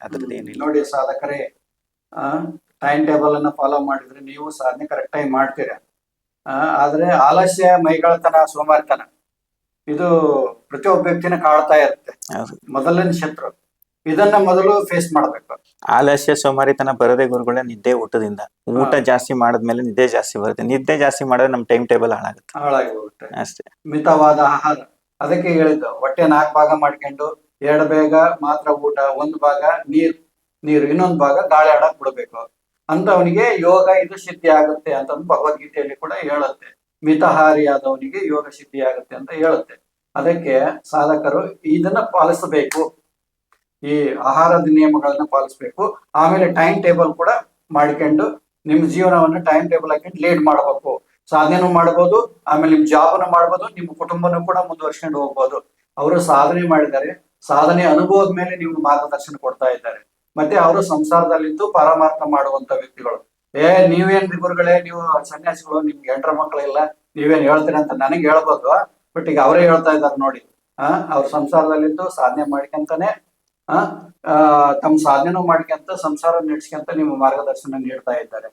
ಅದ್ರದ್ದು ಏನಿಲ್ಲ. ನೋಡಿ ಸಾಧಕರೇ, ಟೈಮ್ ಟೇಬಲ್ ಅನ್ನ ಫಾಲೋ ಮಾಡಿದ್ರೆ ನೀವು ಸಾಧನೆ ಕರೆಕ್ಟ್ ಆಗಿ ಮಾಡ್ತೀರಾ. ಆದ್ರೆ ಆಲಸ್ಯ, ಮೈಗಳತನ, ಸೋಮಾರಿತನ ಇದು ಪ್ರತಿಯೊಬ್ಬ ವ್ಯಕ್ತಿನ ಕಾಡ್ತಾ ಇರುತ್ತೆ. ಹೌದು. ಮೊದಲನೇ ಶತ್ರು. ಇದನ್ನ ಮೊದಲು ಫೇಸ್ ಮಾಡ್ಬೇಕು. ಆಲಸ್ಯ, ಸೋಮಾರಿತನ ಬರದೇ ಗುರುಗಳೇ ನಿದ್ದೆ, ಊಟದಿಂದ. ಊಟ ಜಾಸ್ತಿ ಮಾಡಿದ್ಮೇಲೆ ನಿದ್ದೆ ಜಾಸ್ತಿ ಬರುತ್ತೆ. ನಿದ್ದೆ ಜಾಸ್ತಿ ಮಾಡಿದ್ರೆ ನಮ್ ಟೈಮ್ ಟೇಬಲ್ ಹಾಳಾಗಿ ಹೋಗುತ್ತೆ. ಅಷ್ಟೇ. ಮಿತವಾದ ಆಹಾರ, ಅದಕ್ಕೆ ಹೇಳಿದ್ದು ಹೊಟ್ಟೆ 4 ಭಾಗ ಮಾಡ್ಕೊಂಡು 2 ಭಾಗ ಮಾತ್ರ ಊಟ, 1 ಭಾಗ ನೀರು, ಇನ್ನೊಂದು ಭಾಗ ಗಾಳಿ ಆಡಕ್ ಬಿಡ್ಬೇಕು ಅಂತವನಿಗೆ ಯೋಗ ಇದು ಸಿದ್ಧಿ ಆಗುತ್ತೆ ಅಂತ ಭಗವದ್ಗೀತೆಯಲ್ಲಿ ಕೂಡ ಹೇಳುತ್ತೆ. ಮಿತಹಾರಿಯಾದವನಿಗೆ ಯೋಗ ಸಿದ್ಧಿ ಆಗುತ್ತೆ ಅಂತ ಹೇಳುತ್ತೆ. ಅದಕ್ಕೆ ಸಾಧಕರು ಇದನ್ನ ಪಾಲಿಸಬೇಕು. ಈ ಆಹಾರದ ನಿಯಮಗಳನ್ನ ಪಾಲಿಸ್ಬೇಕು. ಆಮೇಲೆ ಟೈಮ್ ಟೇಬಲ್ ಕೂಡ ಮಾಡ್ಕೊಂಡು ನಿಮ್ ಜೀವನವನ್ನು ಟೈಮ್ ಟೇಬಲ್ ಹಾಕೊಂಡು ಲೀಡ್ ಮಾಡಬೇಕು. ಸಾಧನೆನೂ ಮಾಡ್ಬೋದು, ಆಮೇಲೆ ನಿಮ್ ಜಾಬ್ನು ಮಾಡ್ಬೋದು, ನಿಮ್ಮ ಕುಟುಂಬನೂ ಕೂಡ ಮುಂದುವರ್ಸ್ಕೊಂಡು ಹೋಗ್ಬೋದು. ಅವರು ಸಾಧನೆ ಮಾಡಿದ್ದಾರೆ, ಸಾಧನೆ ಅನುಭವದ ಮೇಲೆ ನೀವು ಮಾರ್ಗದರ್ಶನ ಕೊಡ್ತಾ ಇದ್ದಾರೆ. ಮತ್ತೆ ಅವರು ಸಂಸಾರದಲ್ಲಿದ್ದು ಪಾರಮಾರ್ಥ ಮಾಡುವಂತ ವ್ಯಕ್ತಿಗಳು. ನೀವೇನ್ ಗುರುಗಳೇ, ನೀವು ಸನ್ಯಾಸಿಗಳು, ನಿಮ್ಗೆ 8 ಮಕ್ಕಳಿಲ್ಲ, ನೀವೇನ್ ಹೇಳ್ತೀರಾ ಅಂತ ನನಗೆ ಹೇಳ್ಬೋದು. ಬಟ್ ಈಗ ಅವರೇ ಹೇಳ್ತಾ ಇದ್ದಾರೆ ನೋಡಿ. ಅವ್ರ ಸಂಸಾರದಲ್ಲಿದ್ದು ಸಾಧನೆ ಮಾಡ್ಕೊಂತಾನೆ ತಮ್ಮ ಸಾಧನೆನೂ ಮಾಡ್ಕೊಂತ ಸಂಸಾರ ನಡೆಸ್ಕೊಂತ ನಿಮ್ಮ ಮಾರ್ಗದರ್ಶನ ನೀಡ್ತಾ ಇದ್ದಾರೆ.